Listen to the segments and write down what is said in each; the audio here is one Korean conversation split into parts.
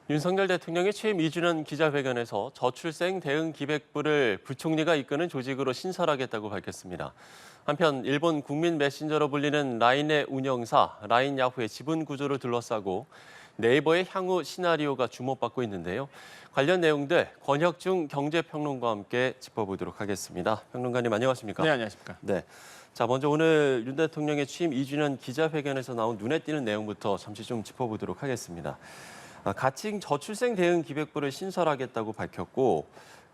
윤석열 대통령이 취임 2주년 기자회견에서 저출생 대응 기획부를 부총리가 이끄는 조직으로 신설하겠다고 밝혔습니다. 한편 일본 국민 메신저로 불리는 라인의 운영사 라인 야후의 지분 구조를 둘러싸고 네이버의 향후 시나리오가 주목받고 있는데요. 관련 내용들 권혁중 경제평론가와 함께 짚어보도록 하겠습니다. 평론가님 안녕하십니까? 네, 안녕하십니까? 네. 자, 먼저 오늘 윤 대통령의 취임 2주년 기자회견에서 나온 눈에 띄는 내용부터 잠시 좀 짚어보도록 하겠습니다. 가칭 저출생 대응 기획부를 신설하겠다고 밝혔고,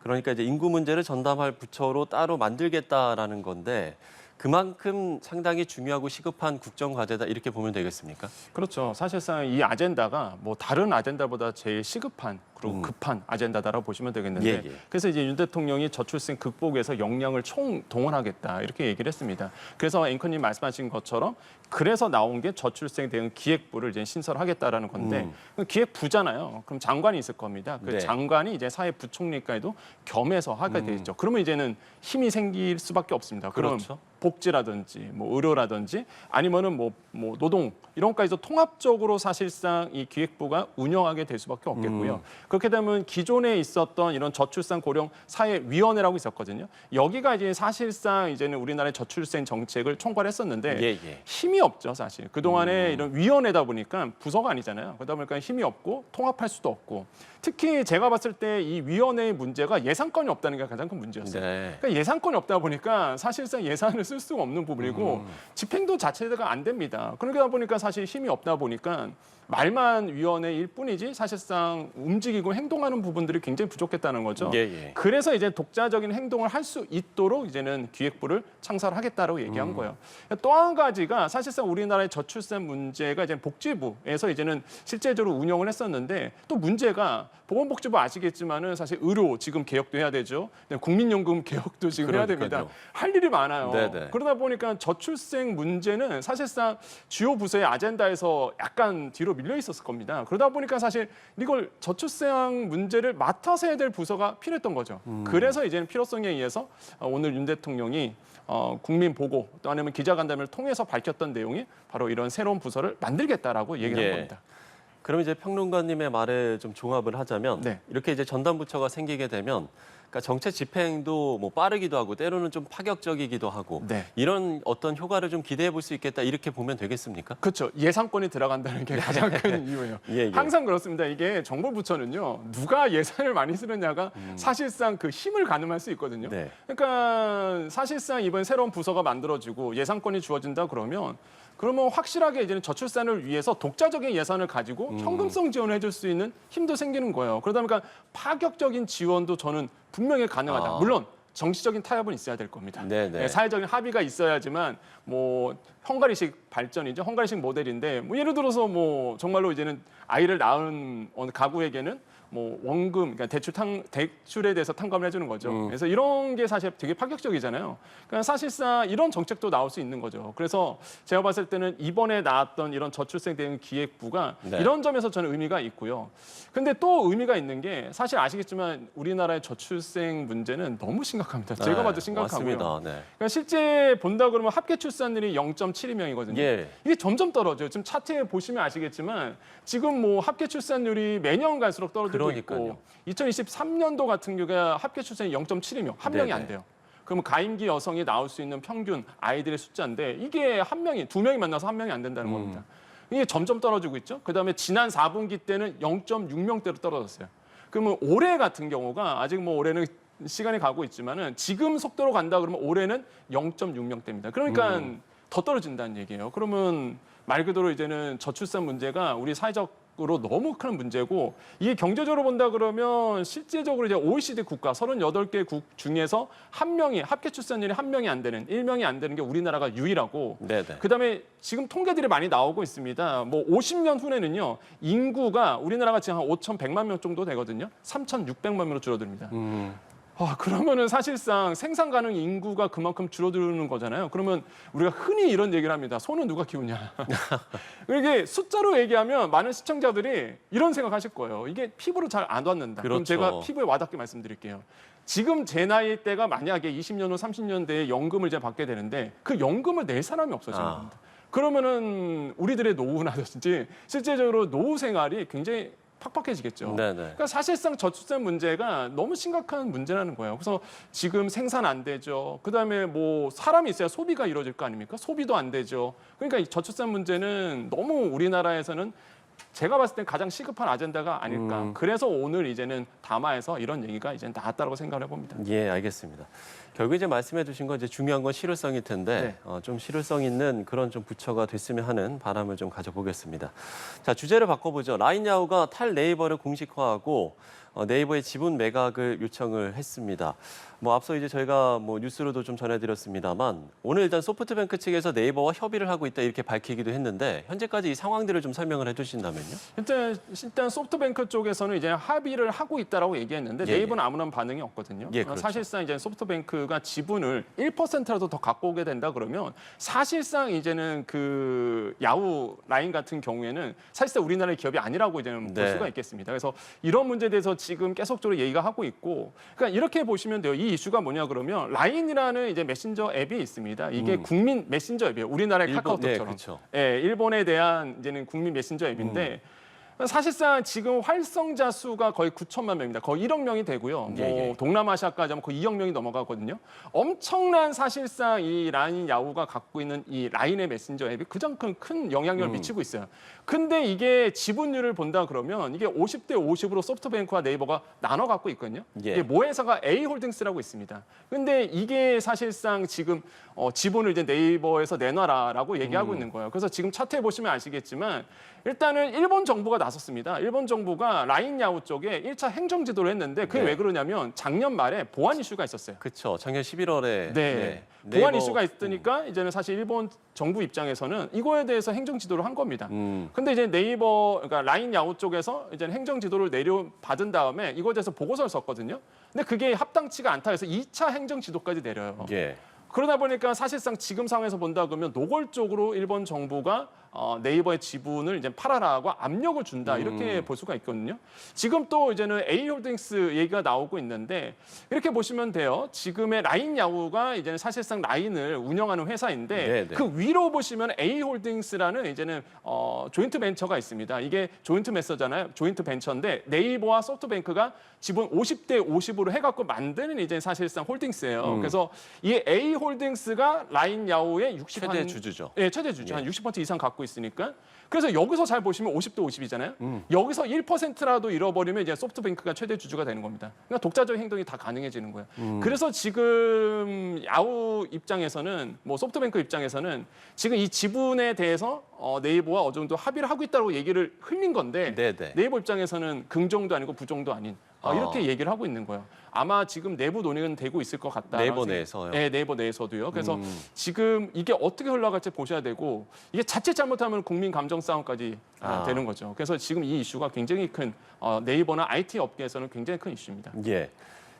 그러니까 이제 인구 문제를 전담할 부처로 따로 만들겠다라는 건데, 그만큼 상당히 중요하고 시급한 국정 과제다 이렇게 보면 되겠습니까? 그렇죠. 사실상 이 아젠다가 뭐 다른 아젠다보다 제일 시급한 그리고 급한 아젠다다라고 보시면 되겠는데 예. 그래서 이제 윤 대통령이 저출생 극복에서 역량을 총동원하겠다 이렇게 얘기를 했습니다. 그래서 앵커님 말씀하신 것처럼 그래서 나온 게 저출생 대응 기획부를 이제 신설하겠다라는 건데 기획부잖아요. 그럼 장관이 있을 겁니다. 그 네. 장관이 이제 사회부총리까지도 겸해서 하게 되죠. 그러면 이제는 힘이 생길 수밖에 없습니다. 그럼 그렇죠. 복지라든지 뭐 의료라든지 아니면은 뭐 노동 이런 것까지도 통합적으로 사실상 이 기획부가 운영하게 될 수밖에 없겠고요. 그렇게 되면 기존에 있었던 이런 저출산 고령 사회위원회라고 있었거든요. 여기가 이제 사실상 이제는 우리나라의 저출생 정책을 총괄했었는데 예. 힘이 없죠, 사실. 그동안에 이런 위원회다 보니까 부서가 아니잖아요. 그러다 보니까 힘이 없고 통합할 수도 없고. 특히 제가 봤을 때 이 위원회의 문제가 예산권이 없다는 게 가장 큰 문제였어요. 네. 그러니까 예산권이 없다 보니까 사실상 예산을 쓸 수가 없는 부분이고 집행도 자체가 안 됩니다. 그러다 보니까 사실 힘이 없다 보니까 말만 위원회일 뿐이지 사실상 움직이고 행동하는 부분들이 굉장히 부족했다는 거죠. 예. 그래서 이제 독자적인 행동을 할 수 있도록 이제는 기획부를 창설하겠다고 얘기한 거예요. 또 한 가지가 사실상 우리나라의 저출산 문제가 이제 복지부에서 이제는 실제적으로 운영을 했었는데 또 문제가 보건복지부 아시겠지만은 사실 의료 지금 개혁도 해야 되죠. 국민연금 개혁도 지금 해야 됩니다. 그러니까요. 할 일이 많아요. 네네. 그러다 보니까 저출생 문제는 사실상 주요 부서의 아젠다에서 약간 뒤로 밀려 있었을 겁니다. 그러다 보니까 사실 이걸 저출생 문제를 맡아서 해야 될 부서가 필요했던 거죠. 그래서 이제는 필요성에 의해서 오늘 윤 대통령이 국민 보고 또 아니면 기자간담회를 통해서 밝혔던 내용이 바로 이런 새로운 부서를 만들겠다라고 얘기를 한 겁니다. 그럼 이제 평론가님의 말에 좀 종합을 하자면 네. 이렇게 이제 전담 부처가 생기게 되면 그러니까 정책 집행도 뭐 빠르기도 하고 때로는 좀 파격적이기도 하고 네. 이런 어떤 효과를 좀 기대해 볼 수 있겠다 이렇게 보면 되겠습니까? 그렇죠. 예산권이 들어간다는 게 가장 큰 이유예요. 예. 항상 그렇습니다. 이게 정부부처는요. 누가 예산을 많이 쓰느냐가 사실상 그 힘을 가늠할 수 있거든요. 네. 그러니까 사실상 이번 새로운 부서가 만들어지고 예산권이 주어진다 그러면 확실하게 이제는 저출산을 위해서 독자적인 예산을 가지고 현금성 지원을 해줄 수 있는 힘도 생기는 거예요. 그러다 보니까 파격적인 지원도 저는 분명히 가능하다. 물론 정치적인 타협은 있어야 될 겁니다. 네네. 사회적인 합의가 있어야지만 뭐 헝가리식 발전이죠. 헝가리식 모델인데 뭐 예를 들어서 뭐 정말로 이제는 아이를 낳은 어느 가구에게는 뭐 원금, 그러니까 대출에 대해서 탕감을 해주는 거죠. 그래서 이런 게 사실 되게 파격적이잖아요. 그러니까 사실상 이런 정책도 나올 수 있는 거죠. 그래서 제가 봤을 때는 이번에 나왔던 이런 저출생 대응 기획부가 네. 이런 점에서 저는 의미가 있고요. 근데 또 의미가 있는 게 사실 아시겠지만 우리나라의 저출생 문제는 너무 심각합니다. 제가 봐도 심각하고요. 맞습니다. 네. 그러니까 실제 본다 그러면 합계 출산율이 0.72명이거든요. 예. 이게 점점 떨어져요. 지금 차트에 보시면 아시겠지만 지금 뭐 합계 출산율이 매년 갈수록 떨어지고 그러니까요. 있고 2023년도 같은 경우가 합계 출산이 0.72명, 한 명이 안 돼요. 그러면 가임기 여성이 나올 수 있는 평균 아이들의 숫자인데 이게 두 명이 만나서 한 명이 안 된다는 겁니다. 이게 점점 떨어지고 있죠. 그다음에 지난 4분기 때는 0.6명대로 떨어졌어요. 그러면 올해 같은 경우가 아직 뭐 올해는 시간이 가고 있지만은 지금 속도로 간다 그러면 올해는 0.6명대입니다. 그러니까 더 떨어진다는 얘기예요. 그러면 말 그대로 이제는 저출산 문제가 우리 사회적으로 너무 큰 문제고 이게 경제적으로 본다 그러면 실제적으로 이제 OECD 국가 38개 국 중에서 한 명이 합계 출산율이 한 명이 안 되는 1명이 안 되는 게 우리나라가 유일하고 네네. 그다음에 지금 통계들이 많이 나오고 있습니다. 뭐 50년 후에는요. 인구가 우리나라가 지금 한 5,100만 명 정도 되거든요. 3,600만 명으로 줄어듭니다. 그러면은 사실상 생산 가능 인구가 그만큼 줄어드는 거잖아요. 그러면 우리가 흔히 이런 얘기를 합니다. 소는 누가 키우냐. 이게 숫자로 얘기하면 많은 시청자들이 이런 생각하실 거예요. 이게 피부로 잘 안 와닿는다. 그럼 그렇죠. 제가 피부에 와닿게 말씀드릴게요. 지금 제 나이 때가 만약에 20년 후, 30년 대에 연금을 이제 받게 되는데 그 연금을 낼 사람이 없어지는 겁니다. 그러면은 우리들의 노후라든지 실제적으로 노후 생활이 굉장히 팍팍해지겠죠. 네네. 그러니까 사실상 저출산 문제가 너무 심각한 문제라는 거예요. 그래서 지금 생산 안 되죠. 그다음에 뭐 사람이 있어야 소비가 이루어질 거 아닙니까? 소비도 안 되죠. 그러니까 이 저출산 문제는 너무 우리나라에서는 제가 봤을 땐 가장 시급한 아젠다가 아닐까. 그래서 오늘 이제는 담화에서 이런 얘기가 이제 나왔다고 생각을 해봅니다. 예, 알겠습니다. 결국 이제 말씀해 주신 건 이제 중요한 건 실효성일 텐데 좀 실효성 있는 그런 좀 부처가 됐으면 하는 바람을 좀 가져보겠습니다. 자, 주제를 바꿔보죠. 라인야후가 탈네이버를 공식화하고 네이버의 지분 매각을 요청을 했습니다. 뭐 앞서 이제 저희가 뭐 뉴스로도 좀 전해드렸습니다만 오늘 일단 소프트뱅크 측에서 네이버와 협의를 하고 있다 이렇게 밝히기도 했는데 현재까지 이 상황들을 좀 설명을 해주신다면요. 일단 소프트뱅크 쪽에서는 이제 합의를 하고 있다라고 얘기했는데 예, 네이버는 아무런 반응이 없거든요. 예, 그렇죠. 사실상 이제 소프트뱅크가 지분을 1%라도 더 갖고 오게 된다 그러면 사실상 이제는 그 야후 라인 같은 경우에는 사실상 우리나라의 기업이 아니라고 이제는 볼 네. 수가 있겠습니다. 그래서 이런 문제에 대해서 지금 계속적으로 얘기가 하고 있고, 그러니까 이렇게 보시면 돼요. 이 이슈가 뭐냐 그러면 라인이라는 이제 메신저 앱이 있습니다. 이게 국민 메신저 앱이에요. 우리나라의 카카오톡처럼. 그렇죠. 예, 일본에 대한 이제는 국민 메신저 앱인데 사실상 지금 활성자 수가 거의 9천만 명입니다. 거의 1억 명이 되고요. 뭐 예. 동남아시아까지 하면 거의 2억 명이 넘어가거든요. 엄청난 사실상 이 라인 야후가 갖고 있는 이 라인의 메신저 앱이 가장 큰 영향력을 미치고 있어요. 근데 이게 지분율을 본다 그러면 이게 50대 50으로 소프트뱅크와 네이버가 나눠 갖고 있거든요. 예. 이게 모회사가 A홀딩스라고 있습니다. 근데 이게 사실상 지금 지분을 이제 네이버에서 내놔라라고 얘기하고 있는 거예요. 그래서 지금 차트에 보시면 아시겠지만 일단은 일본 정부가 나섰습니다. 일본 정부가 라인 야후 쪽에 1차 행정 지도를 했는데 그게 네. 왜 그러냐면 작년 말에 보안 이슈가 있었어요. 그렇죠. 작년 11월에 네. 보안 이슈가 있으니까 이제는 사실 일본 정부 입장에서는 이거에 대해서 행정 지도를 한 겁니다. 근데 이제 네이버, 그러니까 라인 야후 쪽에서 이제 행정 지도를 내려받은 다음에 이거에 대해서 보고서를 썼거든요. 근데 그게 합당치가 않다 해서 2차 행정 지도까지 내려요. 예. 그러다 보니까 사실상 지금 상황에서 본다 그러면 노골적으로 일본 정부가 네이버의 지분을 이제 팔아라고 압력을 준다 이렇게 볼 수가 있거든요. 지금 또 이제는 A홀딩스 얘기가 나오고 있는데 이렇게 보시면 돼요. 지금의 라인 야후가 이제는 사실상 라인을 운영하는 회사인데 네네. 그 위로 보시면 A홀딩스라는 이제는 조인트 벤처가 있습니다. 이게 조인트 벤처잖아요. 조인트 벤처인데 네이버와 소프트뱅크가 지분 50대 50으로 해갖고 만드는 이제 사실상 홀딩스예요. 그래서 이 A홀딩스가 라인 야후의 60 최대 주주죠. 예, 최대 주주 한 60% 이상 갖고 있으니까. 그래서 여기서 잘 보시면 50대 50이잖아요. 여기서 1%라도 잃어버리면 이제 소프트뱅크가 최대 주주가 되는 겁니다. 그러니까 독자적 행동이 다 가능해지는 거예요. 그래서 지금 야후 입장에서는 뭐 소프트뱅크 입장에서는 지금 이 지분에 대해서 네이버와 어느 정도 합의를 하고 있다고 얘기를 흘린 건데 네네. 네이버 입장에서는 긍정도 아니고 부정도 아닌 이렇게 얘기를 하고 있는 거예요. 아마 지금 내부 논의는 되고 있을 것 같다. 네이버 내에서요? 네, 네이버 내에서도요. 그래서 지금 이게 어떻게 흘러갈지 보셔야 되고 이게 자칫 잘못하면 국민 감정 싸움까지 되는 거죠. 그래서 지금 이 이슈가 굉장히 큰 네이버나 IT 업계에서는 굉장히 큰 이슈입니다. 예.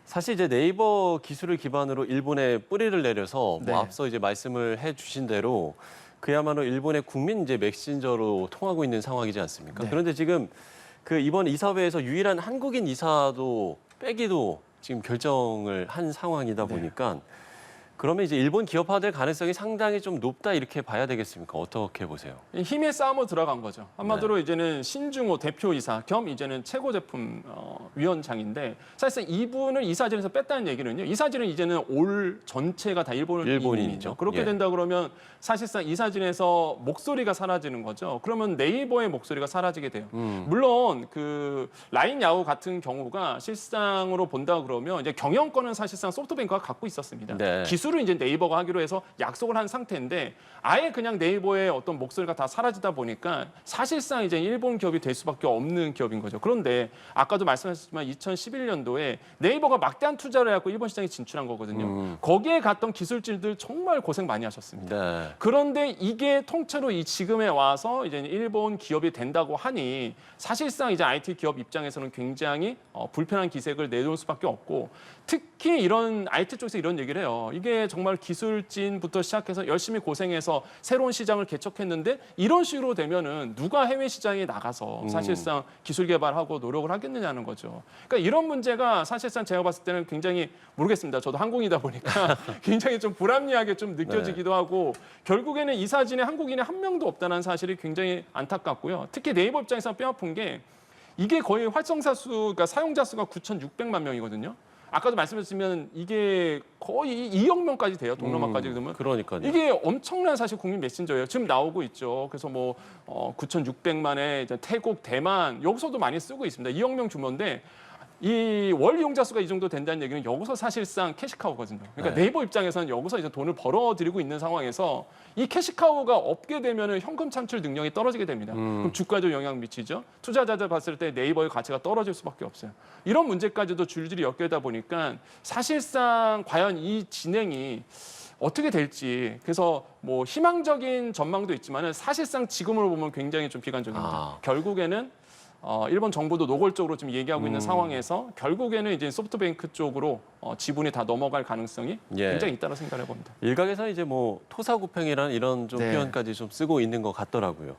사실 이제 네이버 기술을 기반으로 일본에 뿌리를 내려서 네. 뭐 앞서 이제 말씀을 해주신 대로 그야말로 일본의 국민 이제 메신저로 통하고 있는 상황이지 않습니까? 네. 그런데 지금 그 이번 이사회에서 유일한 한국인 이사도 빼기도 지금 결정을 한 상황이다 보니까 그러면 이제 일본 기업화될 가능성이 상당히 좀 높다 이렇게 봐야 되겠습니까? 어떻게 보세요? 힘의 싸움으로 들어간 거죠. 한마디로 이제는 신중호 대표이사 겸 이제는 최고제품 위원장인데 사실상 이분을 이사진에서 뺐다는 얘기는요. 이사진은 이제는 올 전체가 다 일본인이죠. 그렇게 예. 된다 그러면 사실상 이사진에서 목소리가 사라지는 거죠. 그러면 네이버의 목소리가 사라지게 돼요. 물론 그 라인 야후 같은 경우가 실상으로 본다 그러면 이제 경영권은 사실상 소프트뱅크가 갖고 있었습니다. 네. 기술을 이제 네이버가 하기로 해서 약속을 한 상태인데 아예 그냥 네이버의 어떤 목소리가 다 사라지다 보니까 사실상 이제 일본 기업이 될 수밖에 없는 기업인 거죠. 그런데 아까도 말씀하셨지만 2011년도에 네이버가 막대한 투자를 해갖고 일본 시장에 진출한 거거든요. 거기에 갔던 기술진들 정말 고생 많이 하셨습니다. 네. 그런데 이게 통째로 이 지금에 와서 이제 일본 기업이 된다고 하니 사실상 이제 IT 기업 입장에서는 굉장히 불편한 기색을 내놓을 수밖에 없고 특히 이런 IT 쪽에서 이런 얘기를 해요. 이게 정말 기술진부터 시작해서 열심히 고생해서 새로운 시장을 개척했는데 이런 식으로 되면은 누가 해외 시장에 나가서 사실상 기술 개발하고 노력을 하겠느냐는 거죠. 그러니까 이런 문제가 사실상 제가 봤을 때는 굉장히 모르겠습니다. 저도 한국인이다 보니까 굉장히 좀 불합리하게 좀 느껴지기도 하고 결국에는 이사진에 한국인이 한 명도 없다는 사실이 굉장히 안타깝고요. 특히 네이버 입장에서 뼈아픈 게 이게 거의 활성사 수, 그러니까 사용자 수가 9,600만 명이거든요. 아까도 말씀드렸지만 이게 거의 2억 명까지 돼요. 동남아까지 그러면. 그러니까요. 이게 엄청난 사실 국민 메신저예요. 지금 나오고 있죠. 그래서 뭐 9,600만에 이제 태국, 대만 여기서도 많이 쓰고 있습니다. 2억 명 규모인데 이 월 이용자 수가 이 정도 된다는 얘기는 여기서 사실상 캐시카우거든요. 그러니까 네. 네이버 입장에서는 여기서 이제 돈을 벌어들이고 있는 상황에서 이 캐시카우가 없게 되면은 현금 창출 능력이 떨어지게 됩니다. 그럼 주가도 영향 미치죠. 투자자들 봤을 때 네이버의 가치가 떨어질 수밖에 없어요. 이런 문제까지도 줄줄이 엮여다 보니까 사실상 과연 이 진행이 어떻게 될지 그래서 뭐 희망적인 전망도 있지만은 사실상 지금으로 보면 굉장히 좀 비관적입니다. 결국에는 일본 정부도 노골적으로 지금 얘기하고 있는 상황에서 결국에는 이제 소프트뱅크 쪽으로 지분이 다 넘어갈 가능성이 예. 굉장히 있다고 생각해 봅니다. 일각에서 이제 뭐 토사구팽이라는 이런 좀 네. 표현까지 좀 쓰고 있는 것 같더라고요.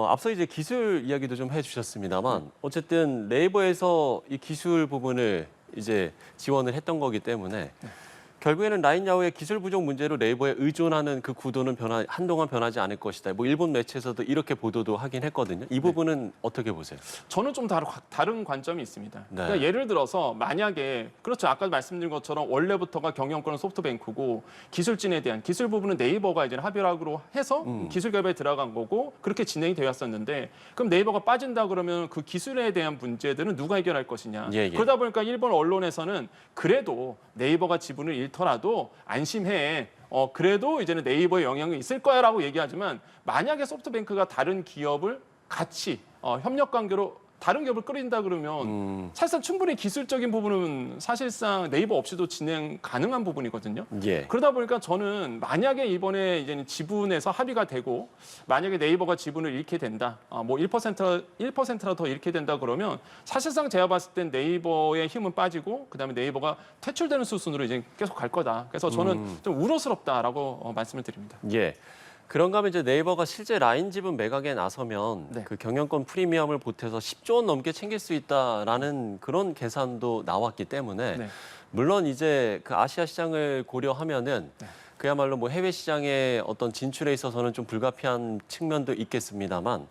앞서 이제 기술 이야기도 좀 해주셨습니다만 어쨌든 네이버에서 이 기술 부분을 이제 지원을 했던 거기 때문에 결국에는 라인야후의 기술 부족 문제로 네이버에 의존하는 그 구도는 한동안 변하지 않을 것이다. 뭐 일본 매체에서도 이렇게 보도도 하긴 했거든요. 이 부분은 어떻게 보세요? 저는 좀 다른 관점이 있습니다. 네. 그러니까 예를 들어서 만약에 그렇죠. 아까 말씀드린 것처럼 원래부터가 경영권은 소프트뱅크고 기술진에 대한 기술 부분은 네이버가 이제 합의하기로 해서 기술 개발에 들어간 거고 그렇게 진행이 되었었는데 그럼 네이버가 빠진다 그러면 그 기술에 대한 문제들은 누가 해결할 것이냐. 예, 예. 그러다 보니까 일본 언론에서는 그래도 네이버가 지분을 잃더라도 안심해. 그래도 이제는 네이버에 영향이 있을 거야라고 얘기하지만 만약에 소프트뱅크가 다른 기업을 같이 협력 관계로 다른 기업을 끌인다 그러면 사실상 충분히 기술적인 부분은 사실상 네이버 없이도 진행 가능한 부분이거든요. 예. 그러다 보니까 저는 만약에 이번에 이제는 지분에서 합의가 되고 만약에 네이버가 지분을 잃게 된다, 뭐 1%라 더 잃게 된다 그러면 사실상 제가 봤을 땐 네이버의 힘은 빠지고 그다음에 네이버가 퇴출되는 수순으로 이제 계속 갈 거다. 그래서 저는 좀 우려스럽다라고 말씀을 드립니다. 예. 그런가 하면 이제 네이버가 실제 라인 지분 매각에 나서면 네. 그 경영권 프리미엄을 보태서 10조 원 넘게 챙길 수 있다라는 그런 계산도 나왔기 때문에 네. 물론 이제 그 아시아 시장을 고려하면은 네. 그야말로 뭐 해외 시장의 어떤 진출에 있어서는 좀 불가피한 측면도 있겠습니다만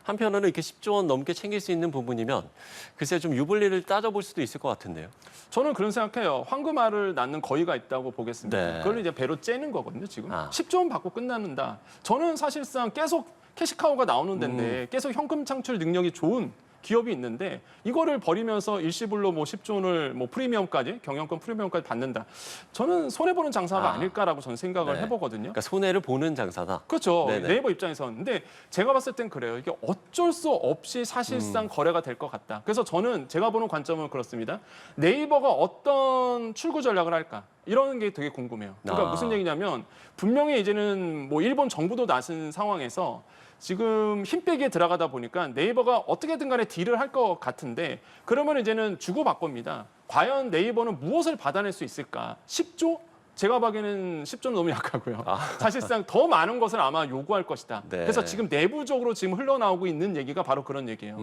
한편으로는 이렇게 10조 원 넘게 챙길 수 있는 부분이면 글쎄 좀 유불리를 따져볼 수도 있을 것 같은데요. 저는 그런 생각해요. 황금알을 낳는 거위가 있다고 보겠습니다. 네. 그걸 이제 배로 째는 거거든요, 지금. 아. 10조 원 받고 끝나는다. 저는 사실상 계속 캐시카우가 나오는 데인데 계속 현금 창출 능력이 좋은 기업이 있는데 이거를 버리면서 일시불로 뭐 10조 원을 뭐 프리미엄까지 경영권 프리미엄까지 받는다. 저는 손해 보는 장사가 아닐까라고 저는 생각을 네. 해보거든요. 그러니까 손해를 보는 장사다. 그렇죠. 네네. 네이버 입장에서는. 근데 제가 봤을 땐 그래요. 이게 어쩔 수 없이 사실상 거래가 될 것 같다. 그래서 저는 제가 보는 관점은 그렇습니다. 네이버가 어떤 출구 전략을 할까? 이런 게 되게 궁금해요. 그러니까 무슨 얘기냐면 분명히 이제는 뭐 일본 정부도 나선 상황에서 지금 힘 빼기에 들어가다 보니까 네이버가 어떻게든 간에 딜을 할 것 같은데 그러면 이제는 주고받고입니다. 과연 네이버는 무엇을 받아낼 수 있을까? 10조? 제가 보기에는 10조는 너무 약하고요. 사실상 더 많은 것을 아마 요구할 것이다. 네. 그래서 지금 내부적으로 지금 흘러나오고 있는 얘기가 바로 그런 얘기예요.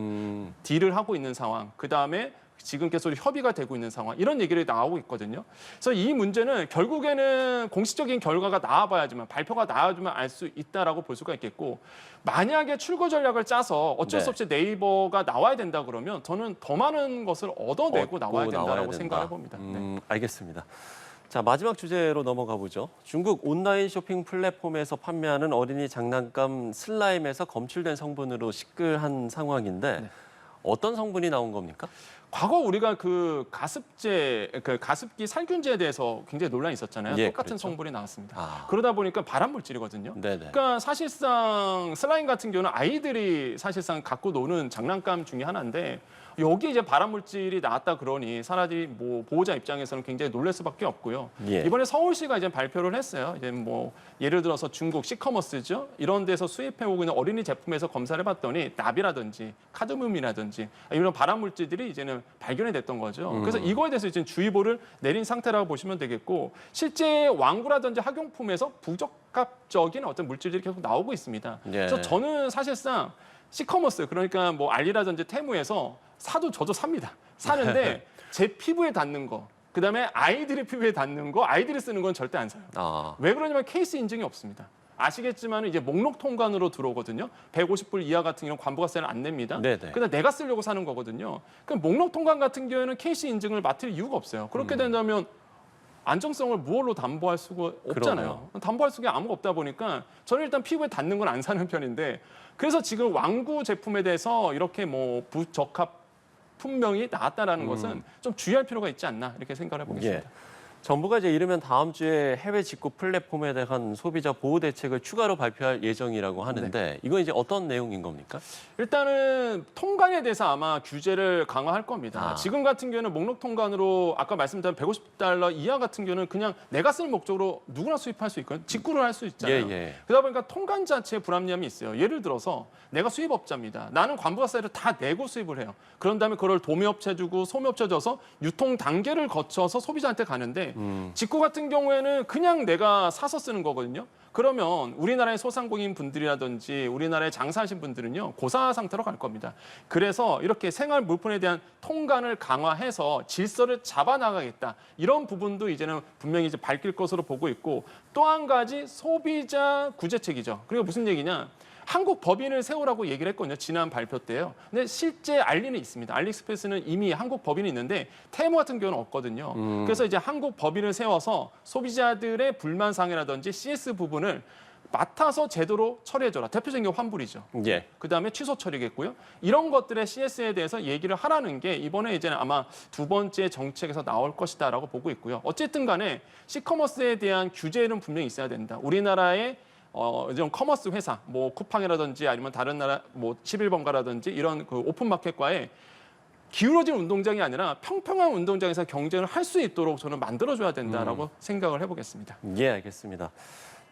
딜을 하고 있는 상황. 그다음에 지금 계속 협의가 되고 있는 상황. 이런 얘기를 나오고 있거든요. 그래서 이 문제는 결국에는 공식적인 결과가 나와봐야지만 발표가 나와주면 알 수 있다라고 볼 수가 있겠고 만약에 출구 전략을 짜서 어쩔 수 없이 네이버가 나와야 된다 그러면 저는 더 많은 것을 얻어내고 나와야 된다라고 생각을 해봅니다. 네. 알겠습니다. 자, 마지막 주제로 넘어가 보죠. 중국 온라인 쇼핑 플랫폼에서 판매하는 어린이 장난감 슬라임에서 검출된 성분으로 시끌한 상황인데 네. 어떤 성분이 나온 겁니까? 과거 우리가 그 가습기 살균제에 대해서 굉장히 논란이 있었잖아요. 예, 똑같은 그렇죠. 성분이 나왔습니다. 아. 그러다 보니까 발암 물질이거든요. 네네. 그러니까 사실상 슬라임 같은 경우는 아이들이 사실상 갖고 노는 장난감 중에 하나인데 여기 이제 발암 물질이 나왔다 그러니 사람들이 뭐 보호자 입장에서는 굉장히 놀랄 수밖에 없고요. 예. 이번에 서울시가 이제 발표를 했어요. 이제 뭐 예를 들어서 중국 시커머스죠. 이런 데서 수입해 오고 있는 어린이 제품에서 검사를 해봤더니 납이라든지 카드뮴이라든지 이런 발암 물질들이 이제는 발견이 됐던 거죠. 그래서 이거에 대해서 이제 주의보를 내린 상태라고 보시면 되겠고 실제 왕구라든지 학용품에서 부적합적인 어떤 물질들이 계속 나오고 있습니다. 예. 그래서 저는 사실상 시커머스 그러니까 뭐 알리라든지 테무에서 저도 삽니다. 사는데 제 피부에 닿는 거, 그다음에 아이들의 피부에 닿는 거, 아이들이 쓰는 건 절대 안 사요. 아. 왜 그러냐면 케이스 인증이 없습니다. 아시겠지만 이제 목록 통관으로 들어오거든요. 150불 이하 같은 경우는 관부가세를 안 냅니다. 네네. 근데 내가 쓰려고 사는 거거든요. 그럼 목록 통관 같은 경우에는 KC 인증을 맡을 이유가 없어요. 그렇게 된다면 안정성을 무엇로 담보할 수가 없잖아요. 담보할 수가 아무가 없다 보니까 저는 일단 피부에 닿는 건 안 사는 편인데 그래서 지금 왕구 제품에 대해서 이렇게 뭐 부적합 품명이 나왔다라는 것은 좀 주의할 필요가 있지 않나 이렇게 생각을 해보겠습니다. 예. 정부가 이제 이르면 다음 주에 해외 직구 플랫폼에 대한 소비자 보호 대책을 추가로 발표할 예정이라고 하는데 이건 이제 어떤 내용인 겁니까? 일단은 통관에 대해서 아마 규제를 강화할 겁니다. 지금 같은 경우는 목록 통관으로 아까 말씀드린 $150 이하 같은 경우는 그냥 내가 쓸 목적으로 누구나 수입할 수 있거든요. 직구를 할 수 있잖아요. 예. 그러다 보니까 통관 자체에 불합리함이 있어요. 예를 들어서 내가 수입업자입니다. 나는 관부가세를 다 내고 수입을 해요. 그런 다음에 그걸 도매업체 주고 소매업체 줘서 유통 단계를 거쳐서 소비자한테 가는데 직구 같은 경우에는 그냥 내가 사서 쓰는 거거든요. 그러면 우리나라의 소상공인 분들이라든지 우리나라에 장사하신 분들은요 고사 상태로 갈 겁니다. 그래서 이렇게 생활 물품에 대한 통관을 강화해서 질서를 잡아나가겠다. 이런 부분도 이제는 분명히 이제 밝힐 것으로 보고 있고 또 한 가지 소비자 구제책이죠. 그리고 무슨 얘기냐? 한국 법인을 세우라고 얘기를 했거든요. 지난 발표 때요. 근데 실제 알리는 있습니다. 알리익스프레스는 이미 한국 법인이 있는데 테무 같은 경우는 없거든요. 그래서 이제 한국 법인을 세워서 소비자들의 불만 사항이라든지 CS 부분을 맡아서 제대로 처리해줘라. 대표적인 게 환불이죠. 예. 그다음에 취소 처리겠고요. 이런 것들의 CS에 대해서 얘기를 하라는 게 이번에 이제는 아마 두 번째 정책에서 나올 것이다라고 보고 있고요. 어쨌든 간에 시커머스에 대한 규제는 분명히 있어야 된다. 우리나라의 이런 커머스 회사, 뭐 쿠팡이라든지 아니면 다른 나라 뭐 11번가라든지 이런 그 오픈마켓과의 기울어진 운동장이 아니라 평평한 운동장에서 경쟁을 할 수 있도록 저는 만들어줘야 된다라고 생각을 해보겠습니다. 예, 알겠습니다.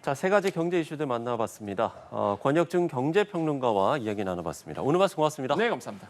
자, 세 가지 경제 이슈들 만나봤습니다. 권혁준 경제평론가와 이야기 나눠봤습니다. 오늘 말씀 고맙습니다. 네, 감사합니다.